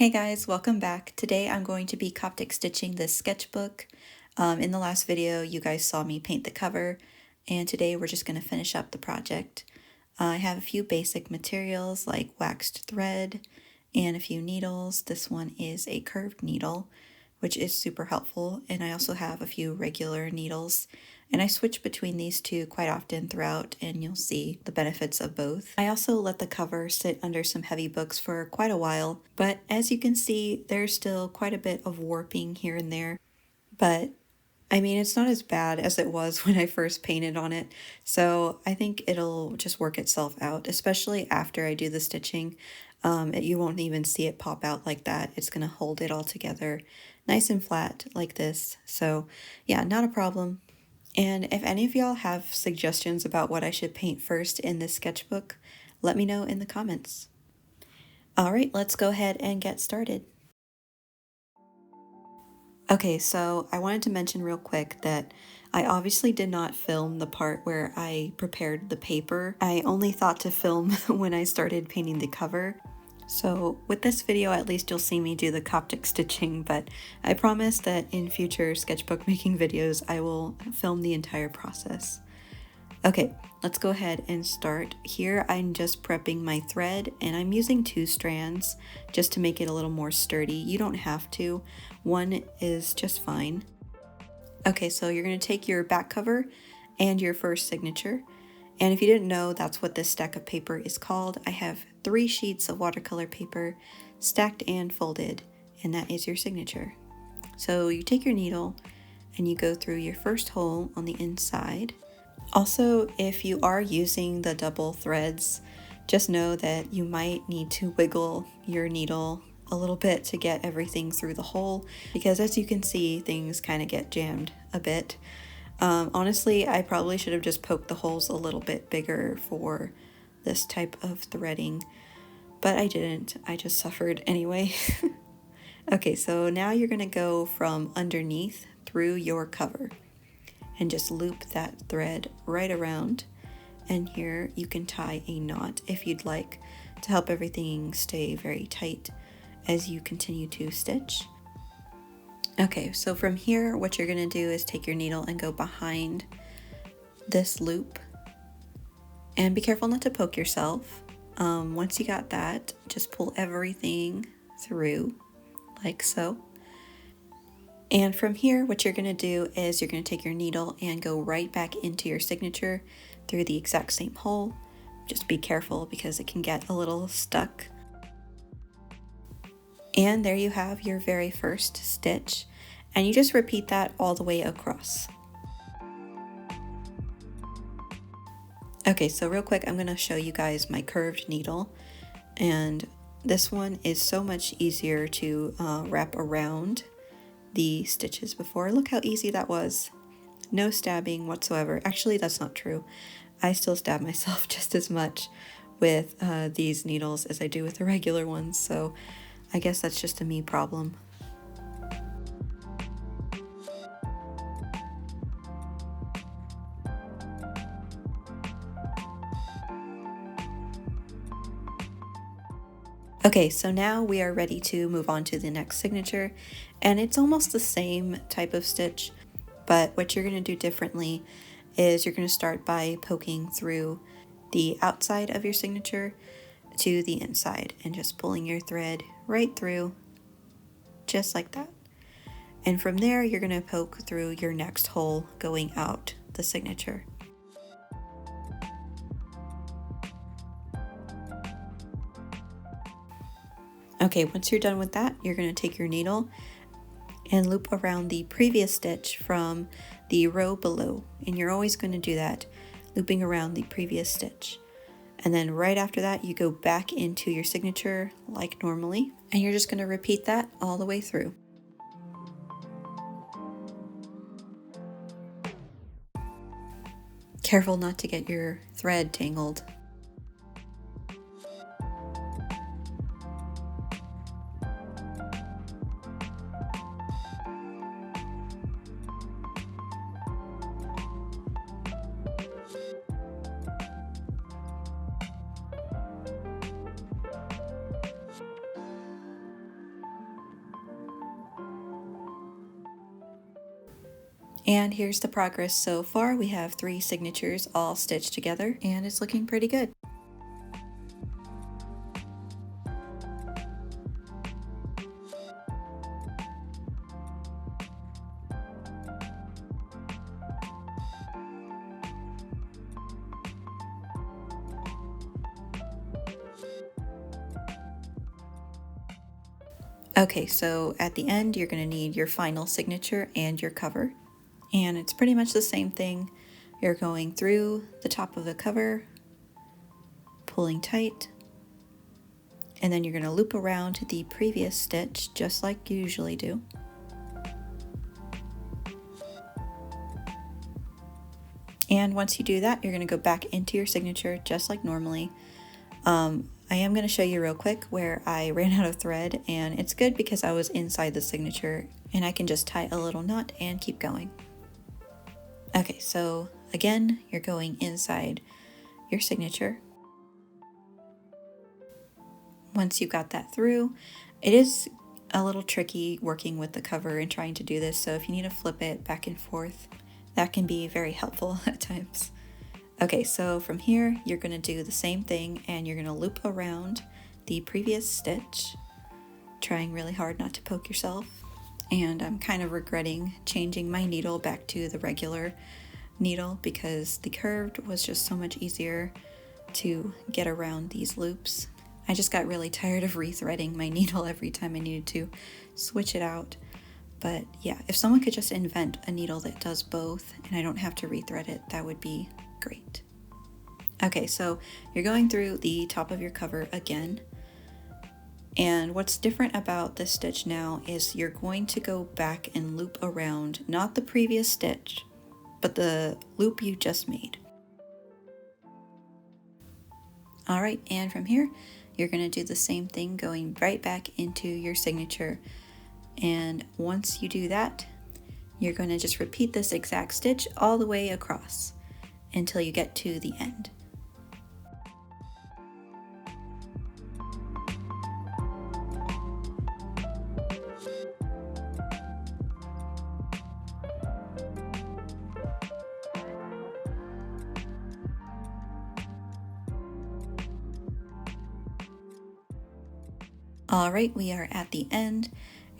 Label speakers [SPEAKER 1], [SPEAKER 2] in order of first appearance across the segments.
[SPEAKER 1] Hey guys, welcome back. Today I'm going to be Coptic stitching this sketchbook. In the last video, you guys saw me paint the cover, and today we're just going to finish up the project. I have a few basic materials like waxed thread and a few needles. This one is a curved needle, which is super helpful, and I also have a few regular needles. And I switch between these two quite often throughout, and you'll see the benefits of both. I also let the cover sit under some heavy books for quite a while, but as you can see, there's still quite a bit of warping here and there. But I mean, it's not as bad as it was when I first painted on it, so I think it'll just work itself out, especially after I do the stitching. You won't even see it pop out like that. It's going to hold it all together nice and flat like this. So yeah, not a problem. And if any of y'all have suggestions about what I should paint first in this sketchbook, let me know in the comments. Alright, let's go ahead and get started. Okay, so I wanted to mention real quick that I obviously did not film the part where I prepared the paper. I only thought to film when I started painting the cover. So with this video, at least you'll see me do the Coptic stitching, but I promise that in future sketchbook making videos, I will film the entire process. Okay, let's go ahead and start. Here I'm just prepping my thread, and I'm using 2 strands just to make it a little more sturdy. You don't have to. One is just fine. Okay, so you're going to take your back cover and your first signature. And if you didn't know, that's what this stack of paper is called. I have 3 sheets of watercolor paper stacked and folded, and that is your signature. So you take your needle and you go through your first hole on the inside. Also, if you are using the double threads, just know that you might need to wiggle your needle a little bit to get everything through the hole, because as you can see, things kind of get jammed a bit. Honestly, I probably should have just poked the holes a little bit bigger for this type of threading, but I didn't. I just suffered anyway. Okay, so now you're going to go from underneath through your cover and just loop that thread right around, and here you can tie a knot if you'd like to help everything stay very tight as you continue to stitch. Okay, so from here, what you're going to do is take your needle and go behind this loop. And be careful not to poke yourself. Once you got that, just pull everything through, like so. And from here, what you're going to do is you're going to take your needle and go right back into your signature through the exact same hole. Just be careful because it can get a little stuck. And there you have your very first stitch, and you just repeat that all the way across. Okay, so real quick, I'm going to show you guys my curved needle, and this one is so much easier to wrap around the stitches before. Look how easy that was. No stabbing whatsoever. Actually, that's not true. I still stab myself just as much with these needles as I do with the regular ones, so I guess that's just a me problem. Okay, so now we are ready to move on to the next signature, and it's almost the same type of stitch, but what you're going to do differently is you're going to start by poking through the outside of your signature to the inside and just pulling your thread right through, just like that. And from there, you're going to poke through your next hole going out the signature. Okay, once you're done with that, you're going to take your needle and loop around the previous stitch from the row below. And you're always going to do that, looping around the previous stitch. And then right after that, you go back into your signature like normally, and you're just going to repeat that all the way through. Careful not to get your thread tangled. And here's the progress so far. We have 3 signatures all stitched together, and it's looking pretty good. Okay, so at the end, you're going to need your final signature and your cover. And it's pretty much the same thing. You're going through the top of the cover, pulling tight, and then you're going to loop around the previous stitch just like you usually do. And once you do that, you're going to go back into your signature just like normally. I am going to show you real quick where I ran out of thread, and it's good because I was inside the signature and I can just tie a little knot and keep going. Okay, so again, you're going inside your signature. Once you've got that through, it is a little tricky working with the cover and trying to do this, so if you need to flip it back and forth, that can be very helpful at times. Okay, so from here, you're going to do the same thing, and you're going to loop around the previous stitch, trying really hard not to poke yourself. And I'm kind of regretting changing my needle back to the regular needle because the curved was just so much easier to get around these loops. I just got really tired of rethreading my needle every time I needed to switch it out. But yeah, if someone could just invent a needle that does both and I don't have to rethread it, that would be great. Okay, so you're going through the top of your cover again. And what's different about this stitch now is you're going to go back and loop around, not the previous stitch, but the loop you just made. All right, and from here, you're going to do the same thing, going right back into your signature. And once you do that, you're going to just repeat this exact stitch all the way across until you get to the end. All right, we are at the end,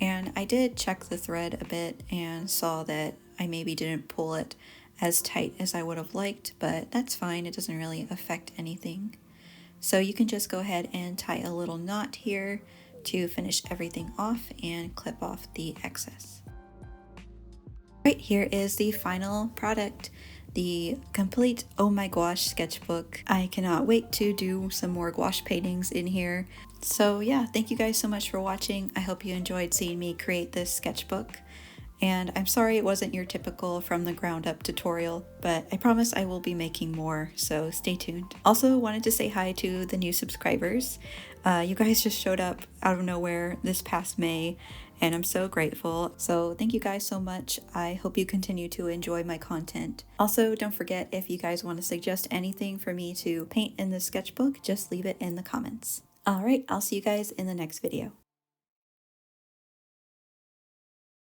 [SPEAKER 1] and I did check the thread a bit and saw that I maybe didn't pull it as tight as I would have liked, but that's fine. It doesn't really affect anything. So you can just go ahead and tie a little knot here to finish everything off and clip off the excess. Right, here is the final product, the complete Oh My Gouache sketchbook. I cannot wait to do some more gouache paintings in here. So yeah, thank you guys so much for watching. I hope you enjoyed seeing me create this sketchbook. And I'm sorry it wasn't your typical from the ground up tutorial, but I promise I will be making more, so stay tuned. Also wanted to say hi to the new subscribers. You guys just showed up out of nowhere this past May, and I'm so grateful. So thank you guys so much. I hope you continue to enjoy my content. Also, don't forget, if you guys want to suggest anything for me to paint in this sketchbook, just leave it in the comments. Alright, I'll see you guys in the next video.